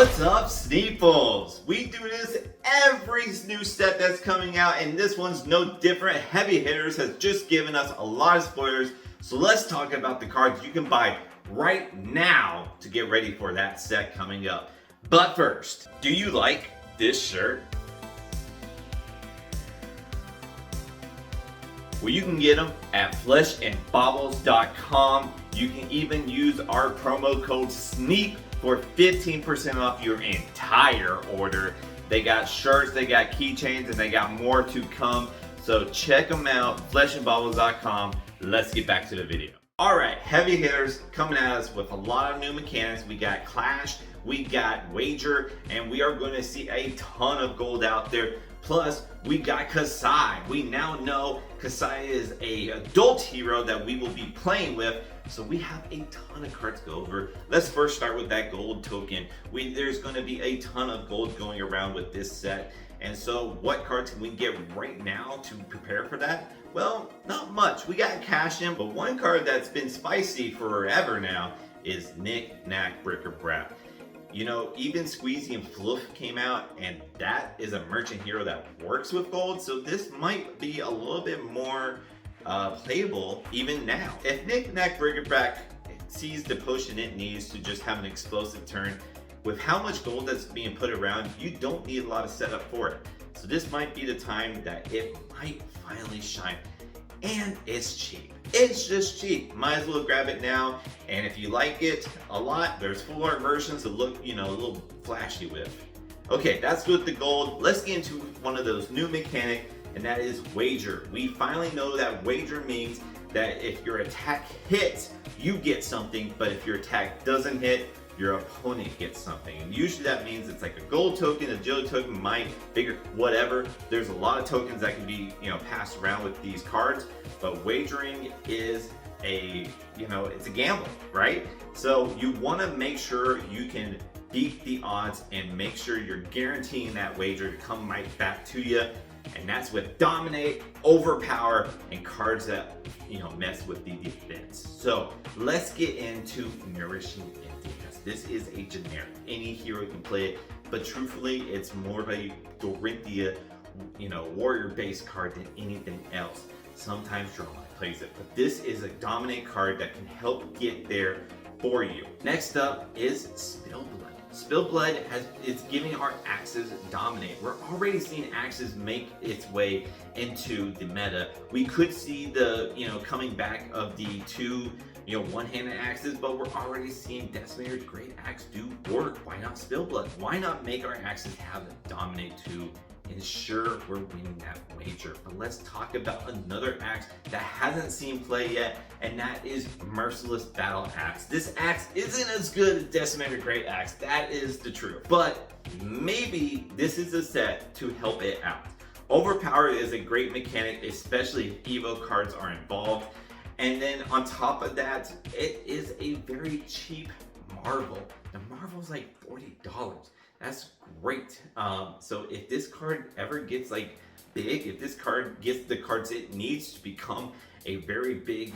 What's up, Sneeples? We do this every new set that's coming out, and this one's no different. Heavy Hitters has just given us a lot of spoilers, so let's talk about the cards you can buy right now to get ready for that set coming up. But first, do you like this shirt? Well, you can get them at fleshandbaubles.com. You can even use our promo code SNEEP for 15% off your entire order. They got shirts, they got keychains, and they got more to come. So check them out, fleshandbaubles.com. Let's get back to the video. All right, Heavy Hitters coming at us with a lot of new mechanics. We got Clash, we got Wager, and we are going to see a ton of gold out there. Plus, we got Kasai. We now know Kasai is an adult hero that we will be playing with, so we have a ton of cards to go over. Let's first start with that gold token. There's going to be a ton of gold going around with this set, and so what cards can we get right now to prepare for that? Well, not much. We got cash in, but one card that's been spicy forever now is Knick Knack Bricker Brat. You know, even Squeezy and Fluff came out, and that is a merchant hero that works with gold, so this might be a little bit more playable even now. If Knick Knack Bricker Brat sees the potion it needs to just have an explosive turn, with how much gold that's being put around, you don't need a lot of setup for it. So this might be the time that it might finally shine. And it's cheap. It's just cheap. Might as well grab it now. And if you like it a lot, there's full art versions that look, a little flashy with. Okay, that's with the gold. Let's get into one of those new mechanics, and that is Wager. We finally know that Wager means that if your attack hits, you get something, but if your attack doesn't hit, your opponent gets something. And usually that means it's like a gold token, a agility token, might, bigger, whatever. There's a lot of tokens that can be, passed around with these cards, but wagering is it's a gamble, right? So you want to make sure you can beat the odds and make sure you're guaranteeing that wager to come right back to you. And that's with Dominate, Overpower, and cards that, mess with the defense. So let's get into Nourishing Emptiness. This is a generic. Any hero can play it, but truthfully, it's more of a Dorinthia, warrior-based card than anything else. Sometimes Drama plays it, but this is a Dominate card that can help get there for you. Next up is Spillblood. Spillblood is giving our axes Dominate. We're already seeing axes make its way into the meta. We could see the coming back of the two one-handed axes, but we're already seeing Decimator's Great Axe do work. Why not Spillblood? Why not make our axes have the Dominate to ensure we're winning that wager? But let's talk about another axe that hasn't seen play yet, and that is Merciless Battle Axe. This axe isn't as good as Decimator's Great Axe, that is the truth, but maybe this is a set to help it out. Overpower is a great mechanic, especially if Evo cards are involved. And then on top of that, it is a very cheap Marvel. The Marvel's like $40. That's great. So if this card ever gets big, if this card gets the cards it needs to become a very big,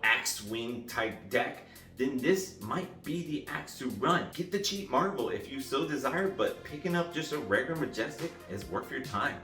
axe swing type deck, then this might be the axe to run. Get the cheap Marvel if you so desire, but picking up just a regular Majestic is worth your time.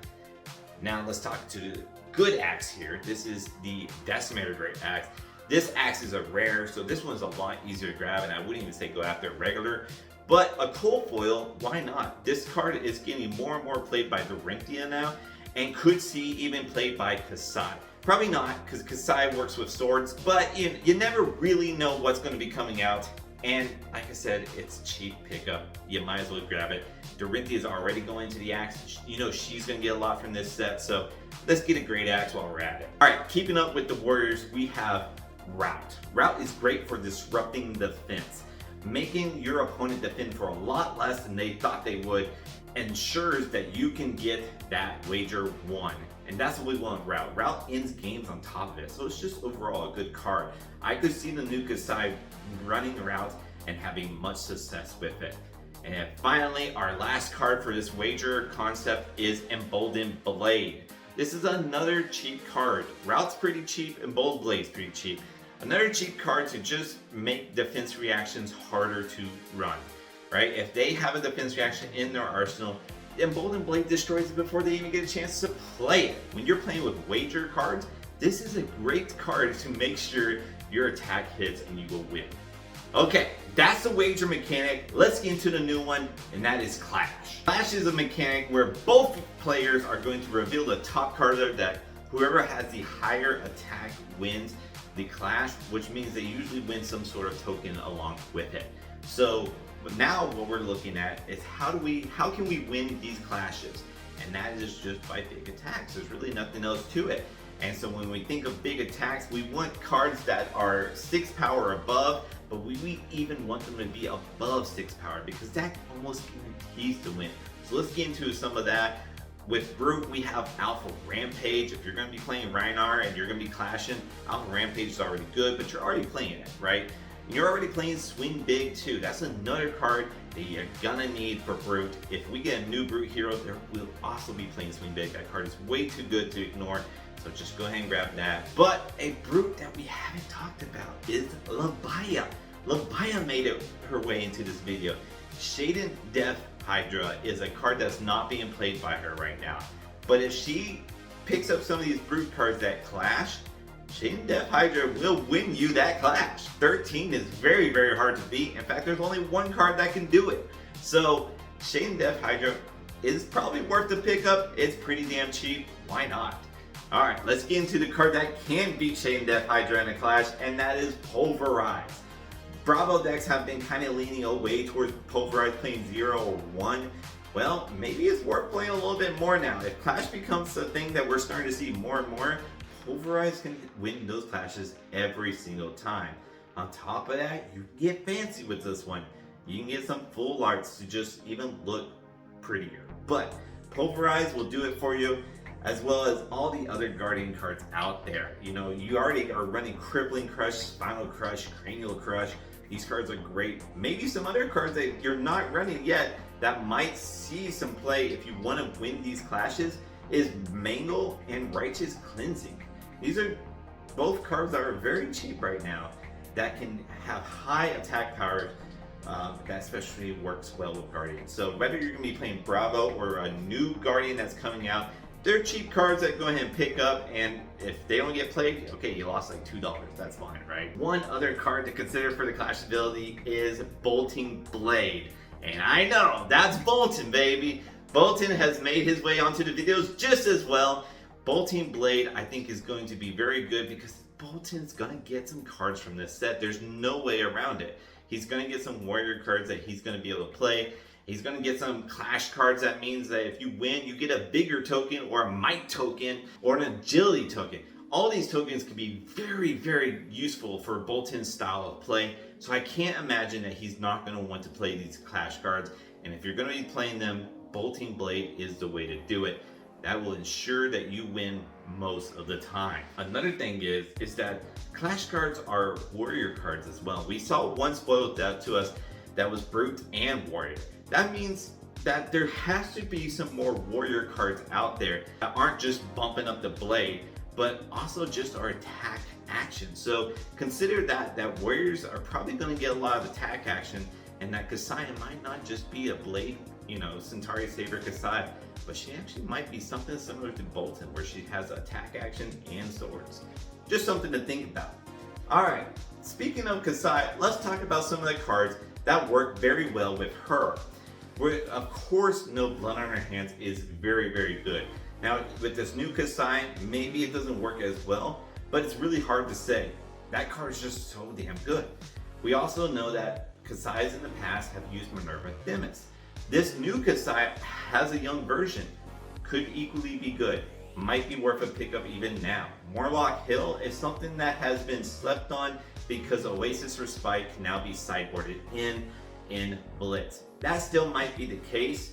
Now let's talk to the good axe here. This is the Decimator Great Axe. This axe is a rare, so this one's a lot easier to grab, and I wouldn't even say go after regular. But a cold foil, why not? This card is getting more and more played by Dorinthia now, and could see even played by Kasai. Probably not, because Kasai works with swords, but you never really know what's going to be coming out. And like I said, it's cheap pickup. You might as well grab it. Dorinthia is already going to the axe. She's going to get a lot from this set, so let's get a great axe while we're at it. All right, keeping up with the warriors, we have Rout. Rout is great for disrupting the fence. Making your opponent defend for a lot less than they thought they would ensures that you can get that wager won. And that's what we want with Rout. Rout ends games on top of it, so it's just overall a good card. I could see the new Kasai running Rout and having much success with it. And finally, our last card for this wager concept is Emboldened Blade. This is another cheap card. Rout's pretty cheap, Emboldened Blade's pretty cheap. Another cheap card to just make defense reactions harder to run. right? If they have a defense reaction in their arsenal, then Bolting Blade destroys it before they even get a chance to play it. When you're playing with wager cards, this is a great card to make sure your attack hits and you will win. Okay, that's the wager mechanic. Let's get into the new one, and that is Clash. Clash is a mechanic where both players are going to reveal the top card of their deck. Whoever has the higher attack wins the clash, which means they usually win some sort of token along with it. So now what we're looking at is how can we win these clashes? And that is just by big attacks. There's really nothing else to it. And so when we think of big attacks, we want cards that are 6 power or above, but we even want them to be above 6 power because that almost guarantees to win. So let's get into some of that. With Brute, we have Alpha Rampage. If you're going to be playing Rhinar and you're going to be clashing, Alpha Rampage is already good, but you're already playing it, right? And you're already playing Swing Big too. That's another card that you're gonna need for Brute. If we get a new Brute hero, there will also be playing Swing Big. That card is way too good to ignore, so just go ahead and grab that. But a Brute that we haven't talked about is Labaya. Labaya made her way into this video. Shaded Death Hydra is a card that's not being played by her right now. But if she picks up some of these Brute cards that clash, Shaded Death Hydra will win you that clash. 13 is very, very hard to beat. In fact, there's only one card that can do it. So Shaded Death Hydra is probably worth the pickup. It's pretty damn cheap. Why not? Alright, let's get into the card that can beat Shaded Death Hydra in a clash, and that is Pulverize. Bravo decks have been kind of leaning away towards Pulverize, playing 0 or 1. Well, maybe it's worth playing a little bit more now. If Clash becomes a thing that we're starting to see more and more, Pulverize can win those clashes every single time. On top of that, you can get fancy with this one. You can get some full arts to just even look prettier. But Pulverize will do it for you, as well as all the other Guardian cards out there. You know, you already are running Crippling Crush, Spinal Crush, Cranial Crush. These cards are great. Maybe some other cards that you're not running yet that might see some play if you want to win these clashes is Mangle and Righteous Cleansing. These are both cards that are very cheap right now that can have high attack power. That especially works well with Guardian. So whether you're going to be playing Bravo or a new Guardian that's coming out, they're cheap cards that go ahead and pick up, and if they don't get played, okay, you lost like $2. That's fine, right? One other card to consider for the clash ability is Bolting Blade. And I know, that's Bolton, baby. Bolton has made his way onto the videos just as well. Bolting Blade, I think, is going to be very good because Bolton's gonna get some cards from this set. There's no way around it. He's gonna get some warrior cards that he's gonna be able to play. He's going to get some clash cards. That means that if you win, you get a bigger token or a might token or an agility token. All these tokens can be very, very useful for Bolton's style of play. So I can't imagine that he's not going to want to play these clash cards. And if you're going to be playing them, Bolting Blade is the way to do it. That will ensure that you win most of the time. Another thing is that clash cards are warrior cards as well. We saw one spoiled death to us that was Brute and Warrior. That means that there has to be some more warrior cards out there that aren't just bumping up the blade, but also just our attack action. So consider that warriors are probably going to get a lot of attack action, and that Kasaya might not just be a blade, you know, Centauri Saber Kasaya, but she actually might be something similar to Bolton, where she has attack action and swords. Just something to think about. Alright, speaking of Kasaya, let's talk about some of the cards that work very well with her. Of course, No Blood on Her Hands is very, very good. Now, with this new Kasai, maybe it doesn't work as well, but it's really hard to say. That card is just so damn good. We also know that Kasais in the past have used Minerva Themis. This new Kasai has a young version. Could equally be good. Might be worth a pickup even now. Morlock Hill is something that has been slept on because Oasis Respite can now be sideboarded in Blitz. That still might be the case,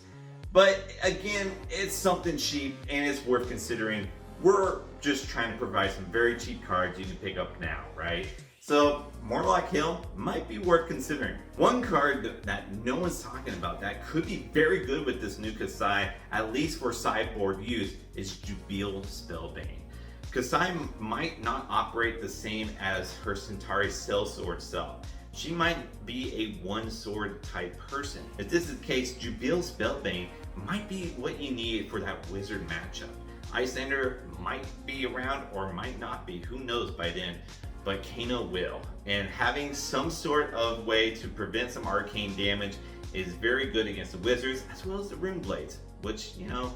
but again, it's something cheap and it's worth considering. We're just trying to provide some very cheap cards you can pick up now, right? So Morlock Hill might be worth considering. One card that no one's talking about that could be very good with this new Kasai, at least for sideboard use, is Jubil Spellbane. Kasai might not operate the same as her Centauri Sellsword self. she might be a one sword type person. If this is the case, Jubil Spellbane might be what you need for that wizard matchup. Icelander might be around or might not be, who knows by then, but Kano will. And having some sort of way to prevent some arcane damage is very good against the wizards as well as the rune blades, which, you know,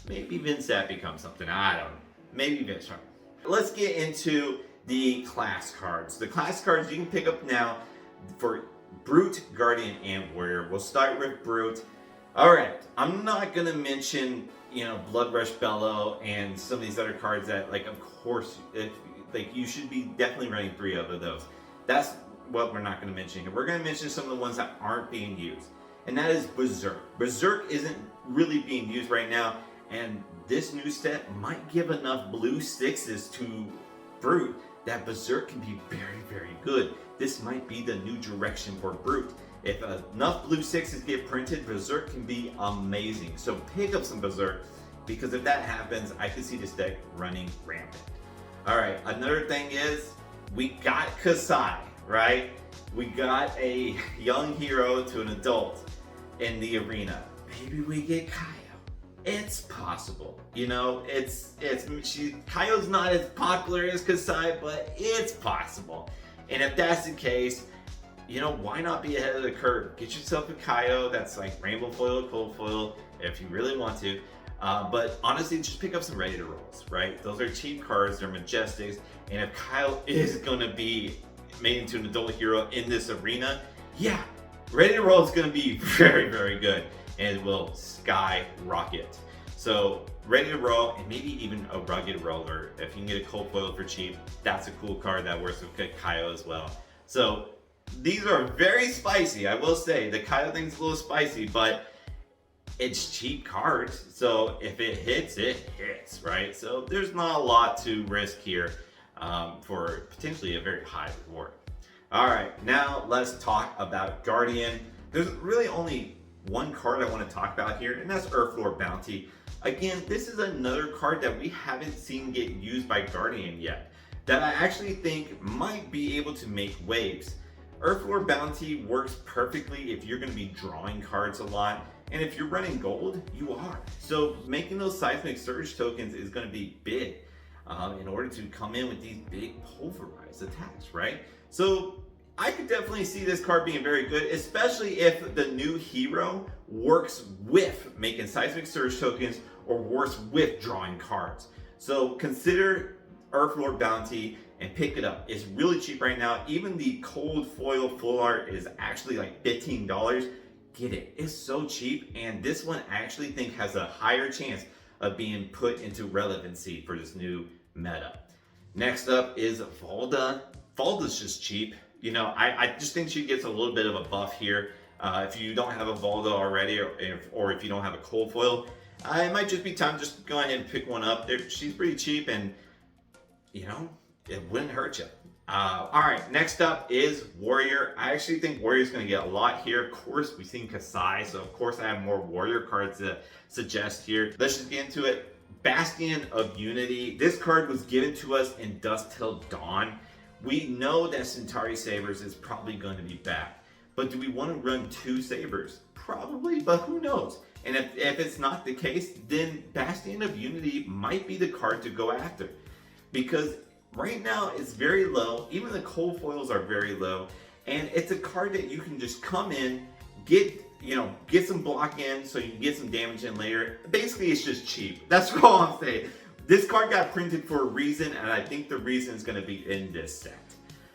maybe Vinsat becomes something, I don't know. Maybe Vinsat. Let's get into the class cards. The class cards you can pick up now for Brute, Guardian, and Warrior. We'll start with Brute. Alright, I'm not gonna mention, you know, Blood Rush Bellow and some of these other cards that, like, of course, like, you should be definitely running 3 of those. That's what we're not gonna mention here. We're gonna mention some of the ones that aren't being used. And that is Berserk. Berserk isn't really being used right now, and this new set might give enough blue 6s to Brute that Berserk can be very, very good. This might be the new direction for Brute. If enough blue 6s get printed, Berserk can be amazing. So pick up some Berserk, because if that happens, I can see this deck running rampant. Alright, another thing is, we got Kasai, right? We got a young hero to an adult in the arena. Maybe we get Kaio. It's possible. You know, Kaio's not as popular as Kasai, but it's possible. And if that's the case, you know, why not be ahead of the curve? Get yourself a Kaio that's like rainbow foil, cold foil, if you really want to. But honestly, just pick up some ready to rolls, right? Those are cheap cards, they're majestics, and if Kyle is gonna be made into an adult hero in this arena, yeah, ready to roll is gonna be very, very good, and it will skyrocket. So ready to roll, and maybe even a rugged roller. If you can get a cold foil for cheap, that's a cool card that works with Kaio as well. So these are very spicy, I will say. The Kaio thing's a little spicy, but it's cheap cards. So if it hits, right? So there's not a lot to risk here for potentially a very high reward. All right, now let's talk about Guardian. There's really only one card I want to talk about here, and that's Earthlore Bounty. Again, this is another card that we haven't seen get used by Guardian yet, that I actually think might be able to make waves. Earthlore Bounty works perfectly if you're going to be drawing cards a lot, and if you're running gold, you are. So making those Seismic Surge tokens is going to be big in order to come in with these big pulverized attacks, right? So I could definitely see this card being very good, especially if the new hero works with making Seismic Surge tokens or works with drawing cards. So consider Earthlore Bounty and pick it up. It's really cheap right now. Even the cold foil full art is actually like $15. Get it. It's so cheap, and this one I actually think has a higher chance of being put into relevancy for this new meta. Next up is Valda. Valda's just cheap. You know, I just think she gets a little bit of a buff here. If you don't have a Valda already, or if you don't have a cold foil, it might just be time to just go ahead and pick one up. She's pretty cheap, and you know, it wouldn't hurt you. All right, next up is Warrior. I actually think Warrior's going to get a lot here. Of course, we've seen Kasai, so of course I have more Warrior cards to suggest here. Let's just get into it. Bastion of Unity. This card was given to us in Dusk Till Dawn. We know that Centauri Sabers is probably going to be back, but do we want to run 2 Sabers? Probably, but who knows? And if it's not the case, then Bastion of Unity might be the card to go after, because right now it's very low. Even the cold foils are very low, and it's a card that you can just come in, get some block in so you can get some damage in later. Basically, it's just cheap. That's all I'm saying. This card got printed for a reason, and I think the reason is going to be in this set.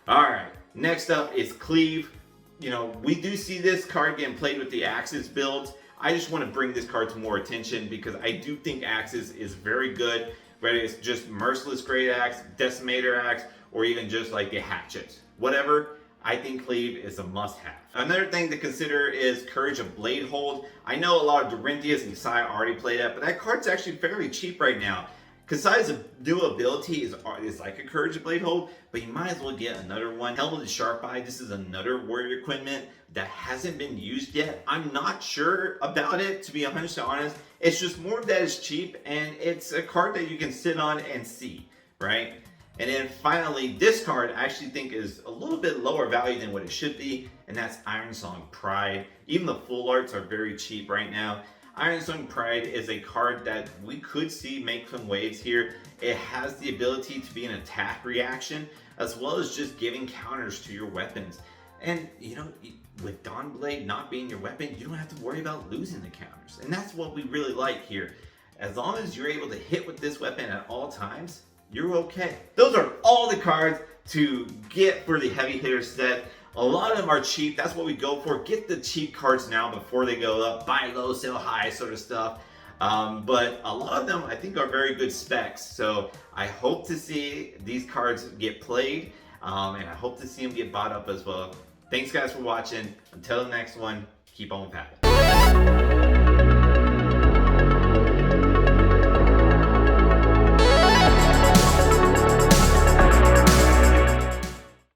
All right, next up is Cleave. You know, we do see this card getting played with the Axis builds. I just want to bring this card to more attention because I do think Axis is very good, whether it's just Merciless Great Axe, Decimator Axe, or even just like the Hatchet. Whatever, I think Cleave is a must-have. Another thing to consider is Courage of Bladehold. I know a lot of Dorintheus and Kasai already play that, but that card's actually fairly cheap right now. Kasai's new ability is like a Courage of Bladehold, but you might as well get another one. Helmet of Sharp Eye, this is another Warrior equipment that hasn't been used yet. I'm not sure about it, to be 100% honest. It's just more that it's cheap, and it's a card that you can sit on and see, right? And then finally, this card I actually think is a little bit lower value than what it should be, and that's Iron Song Pride. Even the full arts are very cheap right now. Iron Song Pride is a card that we could see make some waves here. It has the ability to be an attack reaction, as well as just giving counters to your weapons. And you know, with Dawnblade not being your weapon, you don't have to worry about losing the counters. And that's what we really like here. As long as you're able to hit with this weapon at all times, you're okay. Those are all the cards to get for the heavy hitter set. A lot of them are cheap. That's what we go for. Get the cheap cards now before they go up. Buy low, sell high sort of stuff. But a lot of them I think are very good specs. So I hope to see these cards get played. And I hope to see them get bought up as well. Thanks guys for watching. Until the next one, keep on paddling.